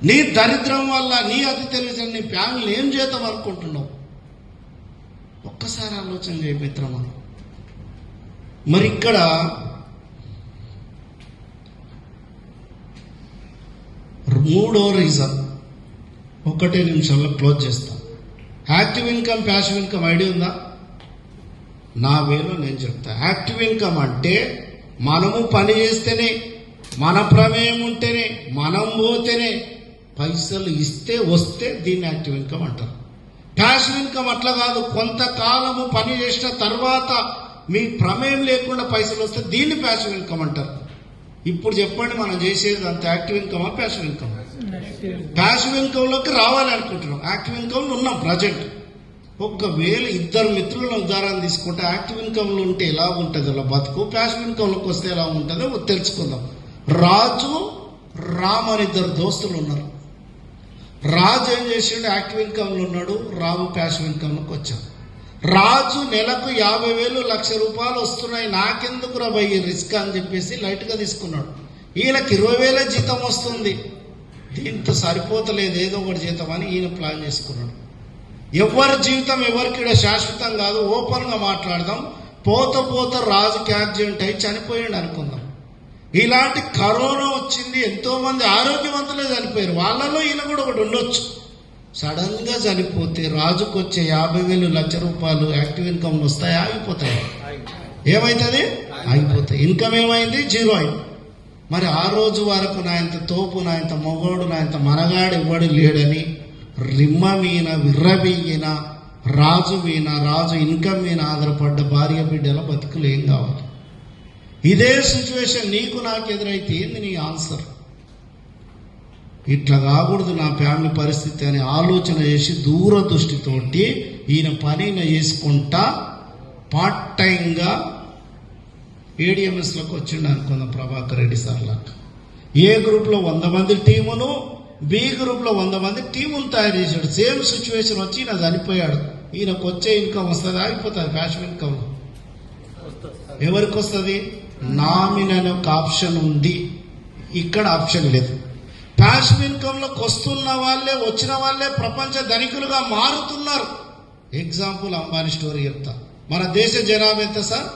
నీ దరిద్రం వల్ల, నీ అతి తెలిసిన నీ ఫ్యామిలీ ఏం చేద్దాం అనుకుంటున్నావు? ఒక్కసారి ఆలోచన చేయ మిత్రమా. మరి ఇక్కడ మూడో రీజన్, 1 నిమిషంలో క్లోజ్ చేస్తాం. Active income, passive income idea ఉందా? నా వేలో నేను చెప్తా. యాక్టివ్ ఇన్కమ్ అంటే మనము పని చేస్తేనే, మన ప్రమేయం ఉంటేనే, మనం పోతేనే పైసలు ఇస్తే వస్తే దీన్ని యాక్టివ్ ఇన్కమ్ అంటారు. ప్యాసివ్ ఇన్కమ్ అట్లా కాదు, కొంతకాలము పని చేసిన తర్వాత మీ ప్రమేయం లేకుండా పైసలు వస్తే దీన్ని ప్యాసివ్ ఇన్కమ్ అంటారు. ఇప్పుడు చెప్పండి, మనం చేసేది అంత యాక్టివ్ ఇన్కమా ప్యాసివ్ ఇన్కమ్? ప్యాసివ్ ఇన్కమ్ లోకి రావాలి అనుకుంటున్నాం. యాక్టివ్ ఇన్కమ్ లో ఉన్నాం ప్రజెంట్. ఒకవేళ 2 మిత్రులను ఉదాహరణ తీసుకుంటే యాక్టివ్ ఇన్కమ్ లో ఉంటే ఎలా ఉంటుంది అలా బతుకు, ప్యాసివ్ ఇన్కమ్ లోకి వస్తే ఎలా ఉంటుందో తెలుసుకుందాం. రాజు, రామ్ అని 2 దోస్తులు ఉన్నారు. రాజు ఏం చేసాడు? యాక్టివ్ ఇన్కమ్ లో ఉన్నాడు. రాము ప్యాసివ్ ఇన్కమ్ లోకి వచ్చాడు. రాజు నెలకు 50,000 ₹1,00,000 వస్తున్నాయి, నాకెందుకు రాబోయే రిస్క్ అని చెప్పేసి లైట్ గా తీసుకున్నాడు. ఈయనకి 20,000 జీతం వస్తుంది, దీంతో సరిపోతలేదు, ఏదో ఒకటి జీతం అని ఈయన ప్లాన్ చేసుకున్నాడు. ఎవరి జీవితం ఎవరికి శాశ్వతం కాదు. ఓపెన్ గా మాట్లాడదాం. పోత రాజుకి యాక్సిడెంట్ అయి చనిపోయాడు అనుకుందాం. ఇలాంటి కరోనా వచ్చింది, ఎంతో మంది ఆరోగ్యవంతులే చనిపోయారు. వాళ్ళలో ఈయన కూడా ఒకటి ఉండొచ్చు. సడన్ గా చనిపోతే రాజుకు వచ్చే 50,000 ₹1,00,000 యాక్టివ్ ఇన్కమ్ వస్తాయి, ఆగిపోతాయి. ఏమైతుంది? ఆగిపోతాయి. ఇన్కమ్ ఏమైంది? 0 అయింది. మరి ఆ రోజు వరకు నాయంత తోపు, నాయంత మొగోడు, నాయంత మనగాడు ఇవ్వడు లేడని రిమ్మ మీద విర్రబియ్యిన రాజు ఇన్కమ్ మీద ఆధారపడ్డ భార్య బిడ్డల బతుకులు ఏం కావాలి? ఇదే సిచ్యువేషన్ నీకు నాకు ఎదురైతే ఏంది నీ ఆన్సర్? ఇట్లా కాకూడదు నా ఫ్యామిలీ పరిస్థితి అని ఆలోచన చేసి దూరదృష్టితోటి ఈయన పనిని చేసుకుంటా పార్ట్ టైంగా ఏడిఎంఎస్లోకి వచ్చిండు అనుకుందాం. ప్రభాకర్ రెడ్డి సార్ లాగా ఏ గ్రూప్లో 100 మంది టీమును, బి గ్రూప్లో 100 మంది టీమును తయారు చేశాడు. సేమ్ సిచ్యువేషన్ వచ్చి ఈయన చనిపోయాడు. ఈయనకు వచ్చే ఇన్కమ్ వస్తుంది, ఆగిపోతుంది. ప్యాసివ్ ఇన్కమ్ ఎవరికి వస్తుంది? నామినీ అనే ఒక ఆప్షన్ ఉంది, ఇక్కడ ఆప్షన్ లేదు. ప్యాసివ్ ఇన్కమ్ లోకి వస్తున్న వాళ్ళే, వచ్చిన వాళ్ళే ప్రపంచ ధనికులుగా మారుతున్నారు. ఎగ్జాంపుల్ అంబానీ స్టోరీ చెప్తా. మన దేశ జనాభా ఎంత సార్?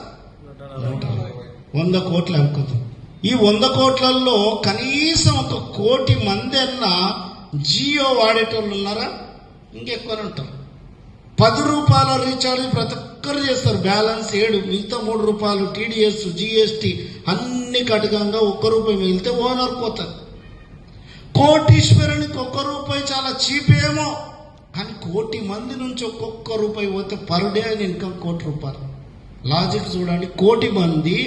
100 కోట్లు అనుకుందాం. ఈ 100 కోట్లలో కనీసం 1 కోటి మంది అన్నా జియో వాడేటోళ్ళు ఉన్నారా? ఇంకెక్కువ ఉంటారు. ₹10 రీఛార్జ్ ప్రతి ఒక్కరు చేస్తారు. బ్యాలెన్స్ 7, మిగతా ₹3 టీడీఎస్, జిఎస్టీ అన్ని కటకంగా ₹1 మిగిలితే ఓనర్ పోతుంది. కోటీశ్వరునికి ₹1 చాలా చీప్ ఏమో, కానీ 1 కోటి మంది నుంచి ₹1 పోతే పర్ డే ఆయన ఇన్కమ్ ₹1. లాజిక్ చూడండి. 1 కోటి మంది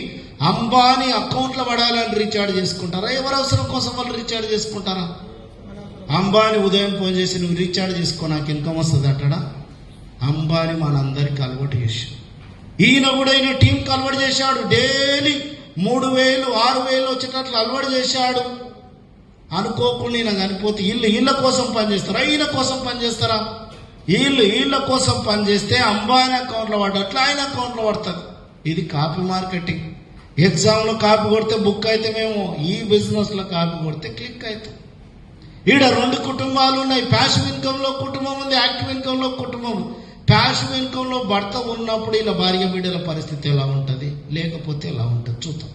అంబానీ అకౌంట్లో పడాలని రీఛార్జ్ చేసుకుంటారా? ఎవరి అవసరం కోసం వాళ్ళు రీఛార్జ్ చేసుకుంటారా? అంబానీ ఉదయం ఫోన్ చేసి నువ్వు రీఛార్జ్ చేసుకో నాకు ఇన్కమ్ వస్తుంది అంటాడా? అంబానీ మనందరికి అలవాటు చేశాడు. ఈయన కూడా ఈయన టీంకి అలవాటు చేశాడు. డైలీ 3,000 6,000 వచ్చేటట్లు అలవాటు చేశాడు. అనుకోకుండా ఈయన చనిపోతే వీళ్ళ కోసం పనిచేస్తారా? ఈయన కోసం పనిచేస్తారా? వీళ్ళ కోసం పనిచేస్తే అంబానీ అకౌంట్లో పడ్డట్లు ఆయన అకౌంట్లో పడుతుంది. ఇది కాపీ మార్కెటింగ్. ఎగ్జామ్లో కాపీ కొడితే బుక్ అయితే మేము, ఈ బిజినెస్లో కాపీ కొడితే క్లిక్ అవుతాం. ఈడ 2 కుటుంబాలు ఉన్నాయి. ప్యాసివ్ ఇన్కమ్ లో కుటుంబం ఉంది, యాక్టివ్ ఇన్కమ్ లో కుటుంబం ఉంది. ప్యాసివ్ ఇన్కమ్ లో భర్త ఉన్నప్పుడు ఇలా భార్య బిడ్డల పరిస్థితి ఎలా ఉంటుంది, లేకపోతే ఎలా ఉంటుంది చూద్దాం.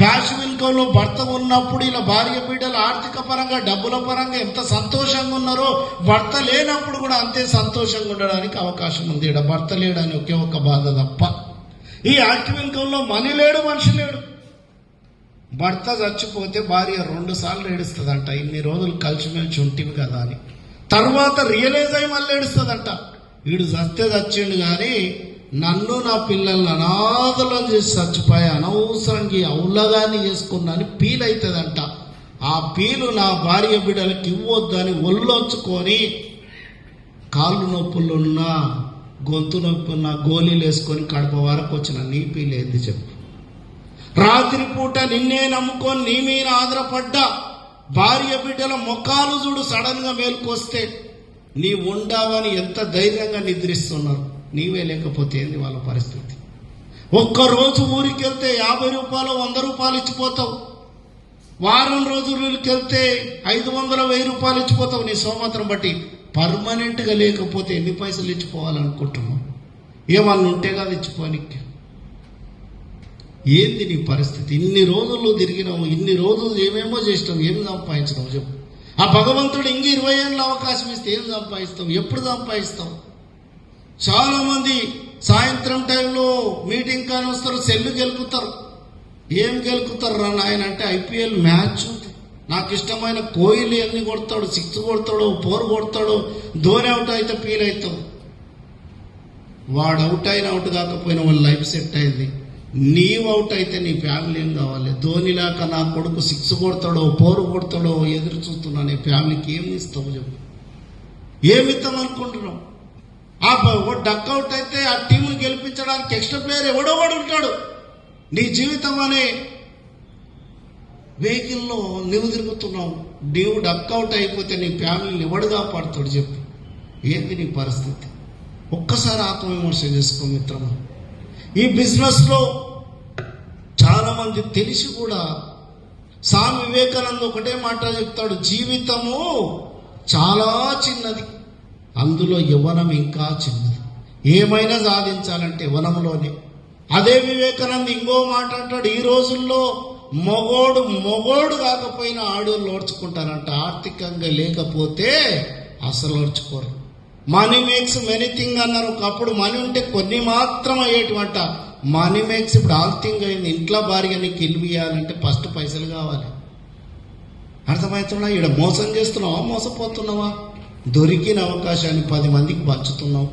ప్యాసివ్ ఇన్కమ్ లో భర్త ఉన్నప్పుడు ఇలా భార్య బిడ్డలు ఆర్థిక పరంగా, డబ్బుల పరంగా ఎంత సంతోషంగా ఉన్నారో భర్త లేనప్పుడు కూడా అంతే సంతోషంగా ఉండడానికి అవకాశం ఉంది. ఇక్కడ భర్త లేడని ఒకే ఒక్క బాధ తప్ప. ఈ యాక్టివ్ ఇన్కమ్ లో మనీ లేడు, మనిషి లేడు. భర్త చచ్చిపోతే భార్య 2 సార్లు ఏడుస్తుందంట, ఇన్ని రోజులు కలిసిమెలిసి ఉంటివి కదా అని. తర్వాత రియలైజ్ అయ్యి మళ్ళీ ఏడుస్తుందంట, వీడు చస్తే చచ్చిండు కానీ నన్ను నా పిల్లల్ని అనాథలను చేసి చచ్చిపోయి అనవసరంగా అవులగాన్ని చేసుకున్నా అని ఫీల్ అవుతుందంట. ఆ ఫీలు నా భార్య బిడ్డలకి ఇవ్వద్దని ఒళ్ళొచ్చుకొని కాళ్ళు నొప్పులున్నా, గొంతు నొప్పి ఉన్న గోళీలు వేసుకొని కడప వరకు వచ్చిన నీ ఫీల్ ఏంది చెప్పు? రాత్రి పూట నిన్నే నమ్ముకొని నీ మీద ఆధారపడ్డా భార్య బిడ్డల ముఖాలు చూడు సడన్ గా మేలుకొస్తే నీ ఉండవని ఎంత ధైర్యంగా నిద్రిస్తున్నారు. నీవే లేకపోతే ఏంది వాళ్ళ పరిస్థితి? ఒక్కరోజు ఊరికి వెళ్తే 50 రూపాయలు 100 రూపాయలు ఇచ్చిపోతావు. వారం రోజులకి వెళ్తే 500-1000 రూపాయలు ఇచ్చిపోతావు నీ సోమవారం బట్టి. పర్మనెంట్గా లేకపోతే ఎన్ని పైసలు ఇచ్చిపోవాలనుకుంటున్నావు? ఏమన్నా ఉంటే కదా ఇచ్చిపోనికి. ఏంది నీ పరిస్థితి? ఇన్ని రోజులు తిరిగినావు, ఇన్ని రోజులు ఏమేమో చేసినావు, ఏం సంపాదించినావు చెప్పు. ఆ భగవంతుడు ఇంక 20 ఏళ్ళ అవకాశం ఇస్తే ఏం సంపాదిస్తావు? ఎప్పుడు సంపాదిస్తావు? చాలా మంది సాయంత్రం టైంలో మీటింగ్ కానీ వస్తారు, సెల్లు గెలుపుతారు. ఏం గెలుపుతారు రా నాయన అంటే IPL మ్యాచ్ ఉంది, నాకు ఇష్టమైన కోహ్లీ ఎన్ని కొడతాడు, 6 కొడతాడు, 4 కొడతాడు, ధోని అవుట్ అయితే ఫీల్ అవుతావు. వాడు అవుట్ అయినా అవుట్ కాకపోయినా వాళ్ళ లైఫ్ సెట్ అయింది. నీవు అవుట్ అయితే నీ ఫ్యామిలీ ఏం కావాలి? ధోని లాగా నా కొడుకు 6 కొడతాడో 4 కొడతాడో ఎదురు చూస్తున్నా, నీ ఫ్యామిలీకి ఏమి ఇస్తావు చెప్పు? ఏమి ఇస్తాం అనుకుంటున్నావు? ఆ డక్ అవుట్ అయితే ఆ టీంను గెలిపించడానికి ఎక్స్ట్రా ప్లేయర్ ఎవడో వాడు ఉంటాడు. నీ జీవితం అనే వెహికల్లో నువ్వు తిరుగుతున్నావు. నీవు డక్ అవుట్ అయిపోతే నీ ఫ్యామిలీని ఎవడు కాపాడుతాడు చెప్పు? ఏంది నీ పరిస్థితి? ఒక్కసారి ఆత్మవిమర్శ చేసుకో మిత్రమా. ఈ బిజినెస్లో చాలా మంది తెలిసి కూడా స్వామి వివేకానంద ఒకటే మాట చెప్తాడు, జీవితము చాలా చిన్నది, అందులో యవ్వనం ఇంకా చిన్నది. ఏమైనా సాధించాలంటే యవ్వనంలోనే. అదే వివేకానంద ఇంకో మాట అంటాడు, ఈ రోజుల్లో మొగోడు కాకపోయినా ఆడోళ్ళు ఓర్చుకుంటారంట, ఆర్థికంగా లేకపోతే అసలు ఓర్చుకోరు. మనీ మేక్స్ మెనీ థింగ్ అన్నారు. ఒకప్పుడు మనీ ఉంటే కొన్ని మాత్రం అయ్యేటివంట. మనీ మేక్స్ ఇప్పుడు ఆల్ థింగ్ అయింది. ఇంట్లో భార్య నీకు ఇల్లు ఇవ్వాలంటే ఫస్ట్ పైసలు కావాలి. అర్థమవుతున్నా? ఇక్కడ మోసం చేస్తున్నావా, మోసపోతున్నావా? దొరికిన అవకాశాన్ని 10 మందికి పంచుతున్నావు.